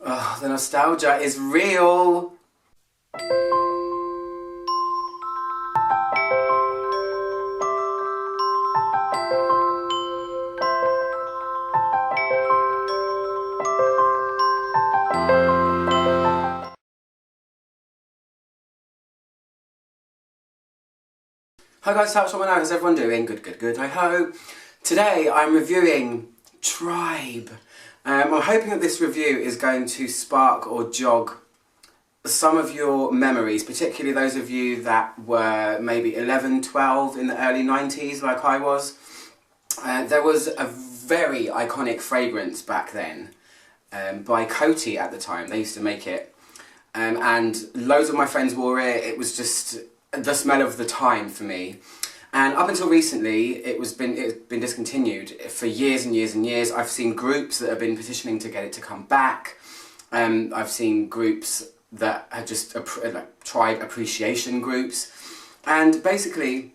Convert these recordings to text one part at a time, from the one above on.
Oh, the nostalgia is real. Hi guys, how's everyone doing? Good, good, good, I hope. Today I'm reviewing Tribe. I'm hoping that this review is going to spark or jog some of your memories, particularly those of you that were maybe 11, 12 in the early 90s like I was. There was a very iconic fragrance back then by Coty at the time. They used to make it. And loads of my friends wore it. It was just the smell of the time for me. And up until recently, it's been discontinued for years and years and years. I've seen groups that have been petitioning to get it to come back. I've seen groups that are just like Tribe appreciation groups. And basically,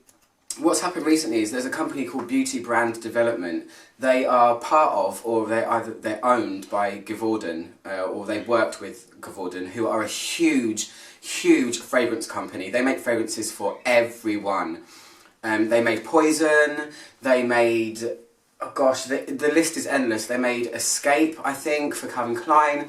what's happened recently is there's a company called Beauty Brand Development. They are part of, or they're owned by Givaudan, or they worked with Givaudan, who are a huge, huge fragrance company. They make fragrances for everyone. They made Poison, they made, oh gosh, the list is endless. They made Escape, I think, for Calvin Klein.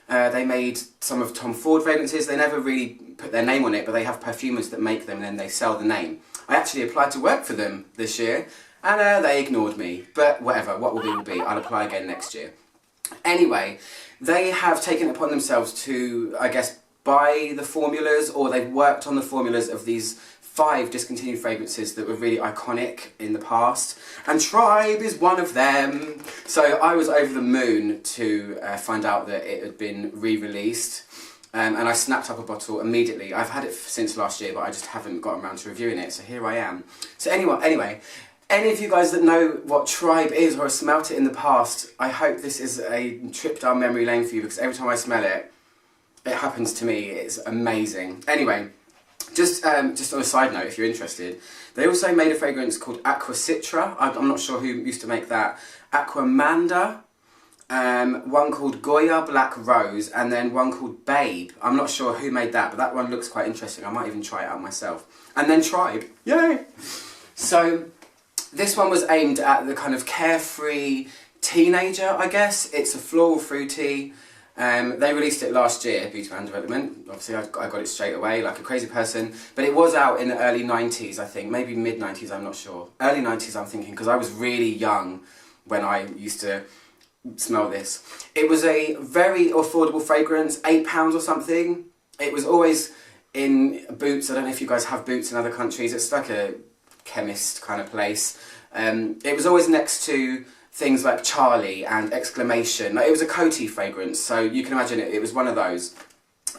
They made some of Tom Ford fragrances. They never really put their name on it, but they have perfumers that make them and then they sell the name. I actually applied to work for them this year, and they ignored me. But whatever, what will be will be. I'll apply again next year. Anyway, they have taken it upon themselves to, I guess, buy the formulas, or they've worked on the formulas of these 5 discontinued fragrances that were really iconic in the past, and Tribe is one of them. So I was over the moon to find out that it had been re-released, and I snapped up a bottle immediately. I've had it since last year, but I just haven't gotten around to reviewing it, so here I am. So anyway, any of you guys that know what Tribe is or have smelt it in the past, I hope this is a trip down memory lane for you, because every time I smell it, it happens to me. It's amazing. Anyway, just on a side note, if you're interested, they also made a fragrance called Aqua Citra. I'm not sure who used to make that. Aquamanda, one called Goya Black Rose, and then one called Babe. I'm not sure who made that, but that one looks quite interesting. I might even try it out myself. And then Tribe. Yay! So this one was aimed at the kind of carefree teenager, I guess. It's a floral fruity. They released it last year, Beauty Brand Development. Obviously I got it straight away, like a crazy person. But it was out in the early 90s, I think. Maybe mid-90s, I'm not sure. Early 90s, I'm thinking, because I was really young when I used to smell this. It was a very affordable fragrance, £8 or something. It was always in Boots. I don't know if you guys have Boots in other countries. It's like a chemist kind of place. It was always next to things like Charlie and Exclamation. Like, it was a Coty fragrance, so you can imagine it was one of those.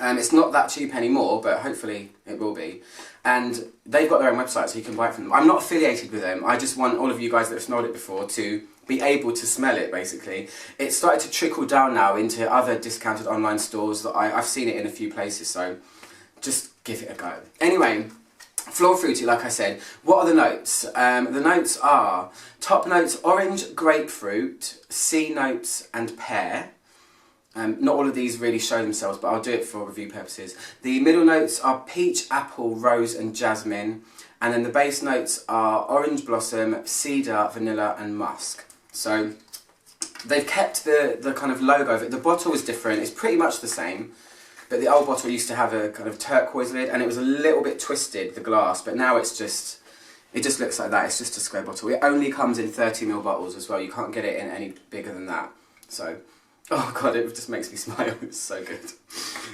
It's not that cheap anymore, but hopefully it will be. And they've got their own website, so you can buy it from them. I'm not affiliated with them. I just want all of you guys that have smelled it before to be able to smell it, basically. It's started to trickle down now into other discounted online stores that I've seen it in a few places, so just give it a go. Anyway, floral fruity, like I said. What are the notes? The notes are, top notes, orange, grapefruit, C notes and pear. Not all of these really show themselves, but I'll do it for review purposes. The middle notes are peach, apple, rose and jasmine. And then the base notes are orange blossom, cedar, vanilla and musk. So they've kept the kind of logo of it. The bottle is different, it's pretty much the same. But the old bottle used to have a kind of turquoise lid, and it was a little bit twisted, the glass, but now it just looks like that. It's just a square bottle. It only comes in 30ml bottles as well. You can't get it in any bigger than that. So, oh god, it just makes me smile. It's so good.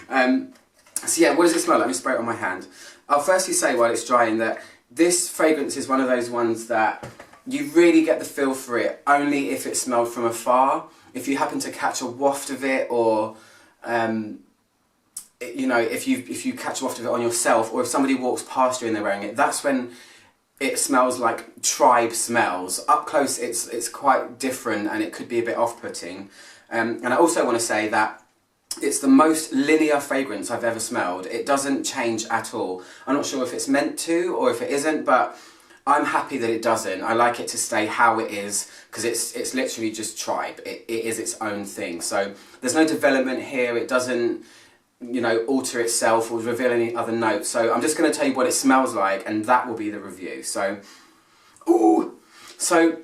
So yeah, what does it smell like? Let me spray it on my hand. I'll firstly say while it's drying that this fragrance is one of those ones that you really get the feel for it only if it's smelled from afar. If you happen to catch a waft of it, or you know, if you catch a waft of it on yourself, or if somebody walks past you and they're wearing it, that's when it smells like Tribe smells. Up close it's quite different, and it could be a bit off-putting. And I also want to say that it's the most linear fragrance I've ever smelled. It doesn't change at all. I'm not sure if it's meant to or if it isn't, but I'm happy that it doesn't. I like it to stay how it is, because it's literally just Tribe. It is its own thing. So there's no development here. It doesn't, you know, alter itself or reveal any other notes. So I'm just going to tell you what it smells like, and that will be the review. So, ooh! So,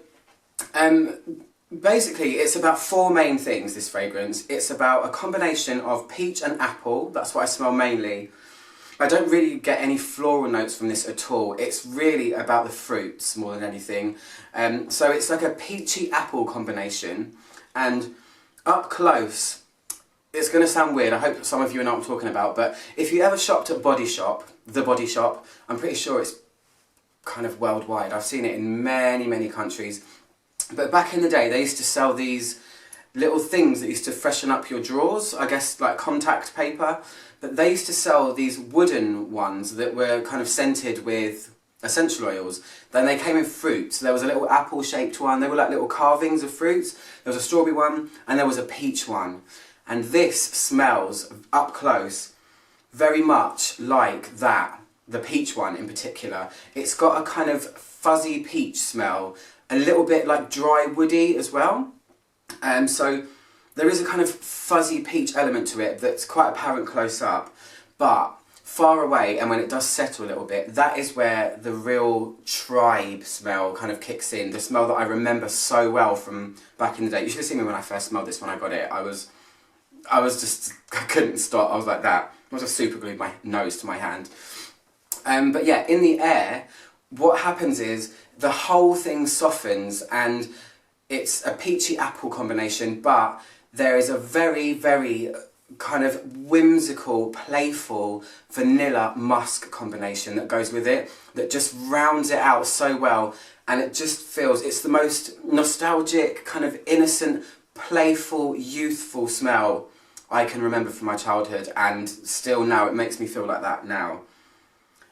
basically, it's about 4 main things, this fragrance. It's about a combination of peach and apple. That's what I smell mainly. I don't really get any floral notes from this at all. It's really about the fruits more than anything. So it's like a peachy apple combination. And up close, it's going to sound weird. I hope some of you know what I'm talking about. But if you ever shopped at Body Shop, The Body Shop, I'm pretty sure it's kind of worldwide. I've seen it in many, many countries. But back in the day, they used to sell these little things that used to freshen up your drawers, I guess like contact paper. But they used to sell these wooden ones that were kind of scented with essential oils. Then they came in fruit. So there was a little apple-shaped one. They were like little carvings of fruits. There was a strawberry one and there was a peach one. And this smells, up close, very much like that, the peach one in particular. It's got a kind of fuzzy peach smell, a little bit like dry woody as well. So there is a kind of fuzzy peach element to it that's quite apparent close up, but far away, and when it does settle a little bit, that is where the real Tribe smell kind of kicks in. The smell that I remember so well from back in the day. You should have seen me when I first smelled this when I got it. I was just, I couldn't stop. I was like that. I just super glued my nose to my hand. But yeah, in the air, what happens is the whole thing softens, and it's a peachy apple combination, but there is a very, very kind of whimsical, playful vanilla musk combination that goes with it, that just rounds it out so well, and it just feels, it's the most nostalgic, kind of innocent, playful, youthful smell I can remember from my childhood, and still now it makes me feel like that now.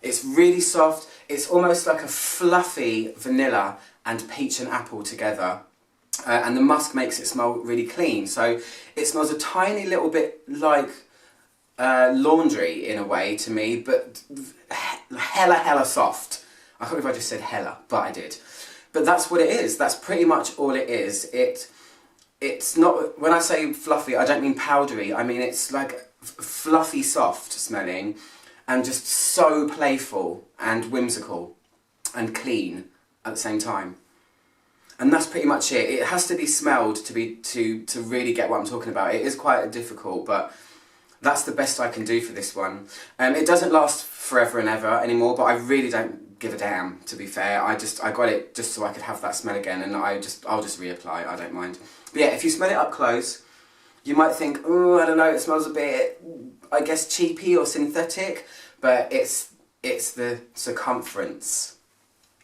It's really soft, it's almost like a fluffy vanilla and peach and apple together. And the musk makes it smell really clean, so it smells a tiny little bit like laundry in a way to me, but hella soft. I can't believe I just said hella, but I did. But that's what it is, that's pretty much all it is. It's not, when I say fluffy, I don't mean powdery, I mean it's like fluffy soft smelling, and just so playful and whimsical and clean at the same time. And that's pretty much it. It has to be smelled to really get what I'm talking about. It is quite difficult, but that's the best I can do for this one. It doesn't last forever and ever anymore, but I really don't give a damn, to be fair. I got it just so I could have that smell again, and I'll just reapply, I don't mind. But yeah, if you smell it up close, you might think, oh, I don't know, it smells a bit, I guess, cheapy or synthetic, but it's the circumference.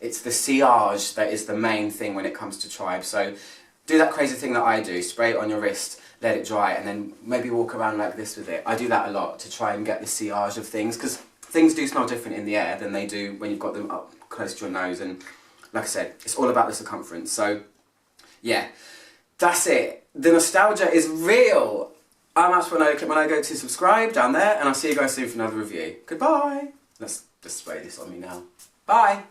It's the sillage that is the main thing when it comes to Tribe. So do that crazy thing that I do, spray it on your wrist, let it dry, and then maybe walk around like this with it. I do that a lot to try and get the sillage of things, because things do smell different in the air than they do when you've got them up close to your nose. And like I said, it's all about the circumference. So yeah, that's it. The nostalgia is real. I'm Ash when I go to subscribe down there, and I'll see you guys soon for another review. Goodbye. Let's just spray this on me now. Bye.